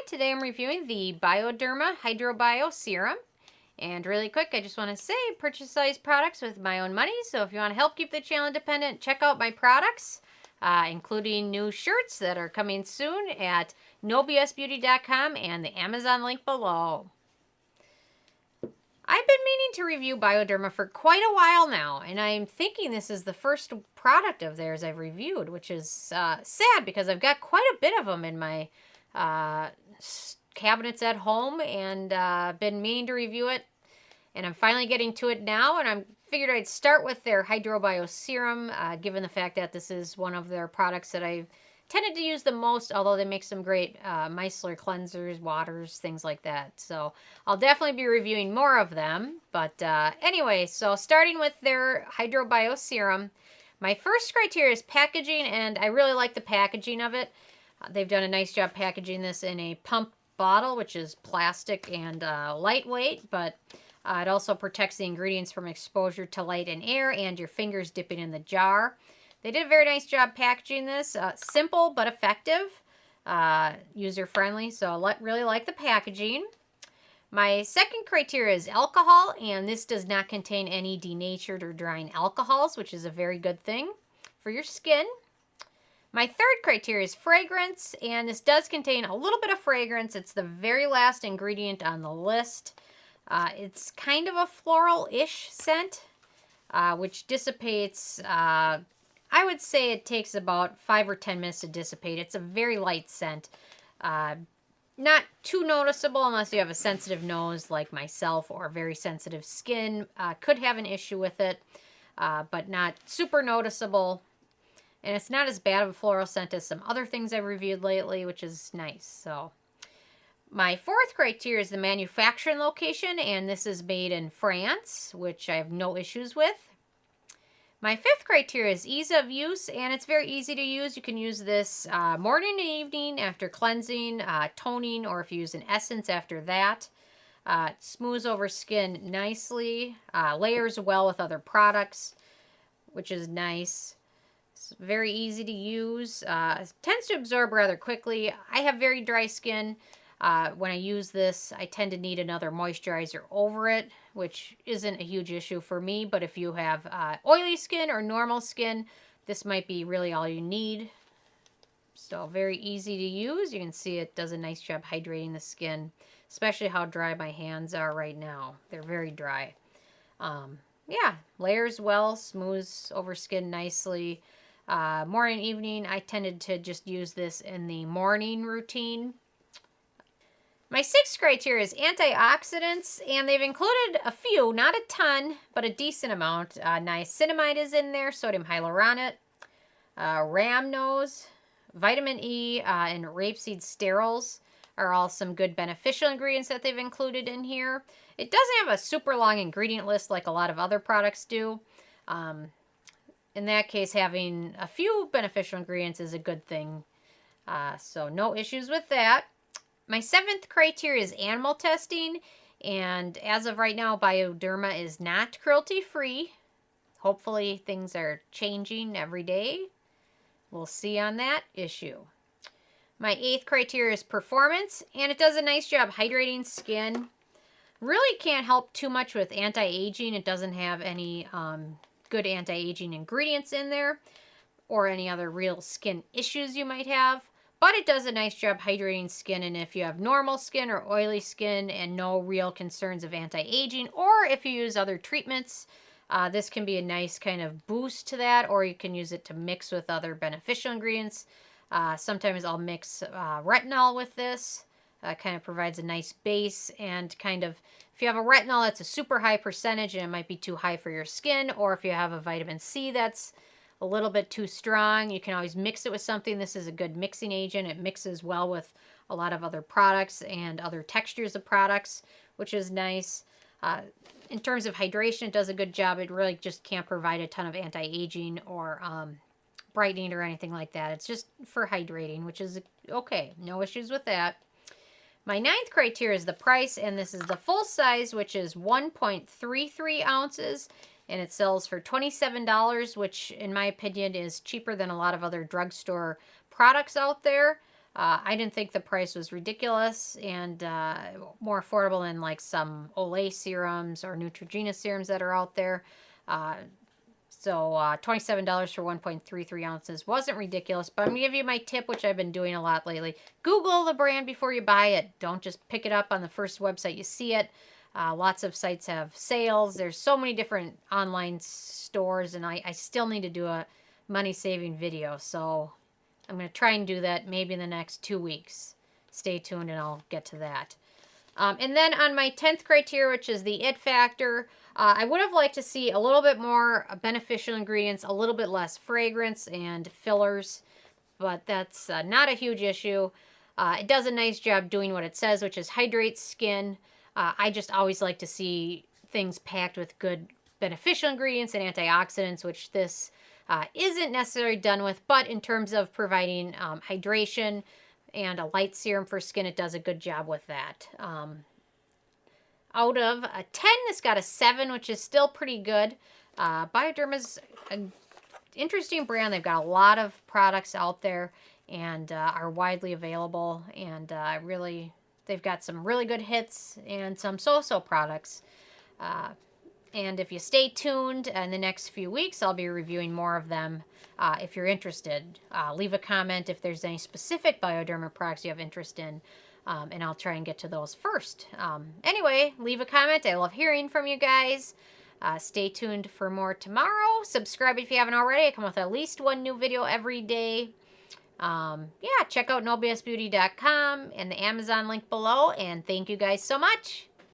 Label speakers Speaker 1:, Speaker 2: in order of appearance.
Speaker 1: Today I'm reviewing the Bioderma Hydrobio Serum. And really quick, I just want to say, purchase all these products with my own money. So if you want to help keep the channel independent, check out my products, including new shirts that are coming soon at nobsbeauty.com and the Amazon link below. I've been meaning to review Bioderma for quite a while now, and I'm thinking this is the first product of theirs I've reviewed, which is sad because I've got quite a bit of them in my cabinets at home, and been meaning to review it, and I'm finally getting to it now. And I figured I'd start with their Hydrobio Serum, given the fact that this is one of their products that I've tended to use the most, although they make some great micellar cleansers, waters, things like that. So I'll definitely be reviewing more of them. But anyway, so starting with their Hydrobio Serum, my first criteria is packaging, and I really like the packaging of it. They've done a nice job packaging this in a pump bottle, which is plastic and lightweight, but it also protects the ingredients from exposure to light and air and your fingers dipping in the jar. They did a very nice job packaging this. Simple but effective, user-friendly, so I really like the packaging. My second criteria is alcohol, and this does not contain any denatured or drying alcohols, which is a very good thing for your skin. My third criteria is fragrance, and this does contain a little bit of fragrance. It's the very last ingredient on the list. It's kind of a floral-ish scent, which dissipates. I would say it takes about 5 or 10 minutes to dissipate. It's a very light scent. Not too noticeable unless you have a sensitive nose like myself or very sensitive skin. Could have an issue with it, but not super noticeable. And it's not as bad of a floral scent as some other things I've reviewed lately, which is nice. So my fourth criteria is the manufacturing location, and this is made in France, which I have no issues with. My fifth criteria is ease of use, and it's very easy to use. You can use this morning and evening after cleansing, toning, or if you use an essence after that. It smooths over skin nicely, layers well with other products, which is nice. It's very easy to use. Tends to absorb rather quickly. I have very dry skin. When I use this, I tend to need another moisturizer over it, which isn't a huge issue for me. But if you have oily skin or normal skin, this might be really all you need. So very easy to use. You can see it does a nice job hydrating the skin, especially how dry my hands are right now. They're very dry. Yeah, layers well, smooths over skin nicely. Morning, evening, I tended to just use this in the morning routine. My sixth criteria is antioxidants, and they've included a few, not a ton, but a decent amount. Niacinamide is in there, sodium hyaluronate, rhamnose, vitamin E, and rapeseed sterols are all some good beneficial ingredients that they've included in here. It doesn't have a super long ingredient list like a lot of other products do. In that case, having a few beneficial ingredients is a good thing. So no issues with that. My seventh criteria is animal testing, and as of right now, Bioderma is not cruelty-free. Hopefully things are changing every day. We'll see on that issue. My eighth criteria is performance, and it does a nice job hydrating skin. Really can't help too much with anti-aging. It doesn't have any good anti-aging ingredients in there or any other real skin issues you might have. But it does a nice job hydrating skin, and if you have normal skin or oily skin and no real concerns of anti-aging, or if you use other treatments, this can be a nice kind of boost to that, or you can use it to mix with other beneficial ingredients. Sometimes I'll mix retinol with this. Kind of provides a nice base, and kind of, if you have a retinol that's a super high percentage and it might be too high for your skin, or if you have a vitamin C that's a little bit too strong, you can always mix it with something. This is a good mixing agent. It mixes well with a lot of other products and other textures of products, which is nice. In terms of hydration, it does a good job. It really just can't provide a ton of anti-aging or brightening or anything like that. It's just for hydrating, which is okay. No issues with that. My ninth criteria is the price, and this is the full size, which is 1.33 ounces. And it sells for $27, which in my opinion is cheaper than a lot of other drugstore products out there. I didn't think the price was ridiculous, and more affordable than like some Olay serums or Neutrogena serums that are out there. Uh, so $27 for 1.33 ounces wasn't ridiculous, but I'm going to give you my tip, which I've been doing a lot lately. Google the brand before you buy it. Don't just pick it up on the first website you see it. Lots of sites have sales. There's so many different online stores, and I still need to do a money-saving video, so I'm going to try and do that maybe in the next 2 weeks. Stay tuned, and I'll get to that. And then on my 10th criteria, which is the it factor, I would have liked to see a little bit more beneficial ingredients, a little bit less fragrance and fillers, but that's not a huge issue. It does a nice job doing what it says, which is hydrate skin. I just always like to see things packed with good beneficial ingredients and antioxidants, which this isn't necessarily done with, but in terms of providing hydration and a light serum for skin, it does a good job with that. Out of a 10, this got a 7, which is still pretty good. Bioderma's an interesting brand. They've got a lot of products out there and are widely available. And they've got some really good hits and some so-so products. And if you stay tuned in the next few weeks, I'll be reviewing more of them. If you're interested, leave a comment if there's any specific Bioderma products you have interest in. And I'll try and get to those first. Anyway, leave a comment. I love hearing from you guys. Stay tuned for more tomorrow. Subscribe if you haven't already. I come with at least one new video every day. Yeah, check out nobsbeauty.com and the Amazon link below. And thank you guys so much.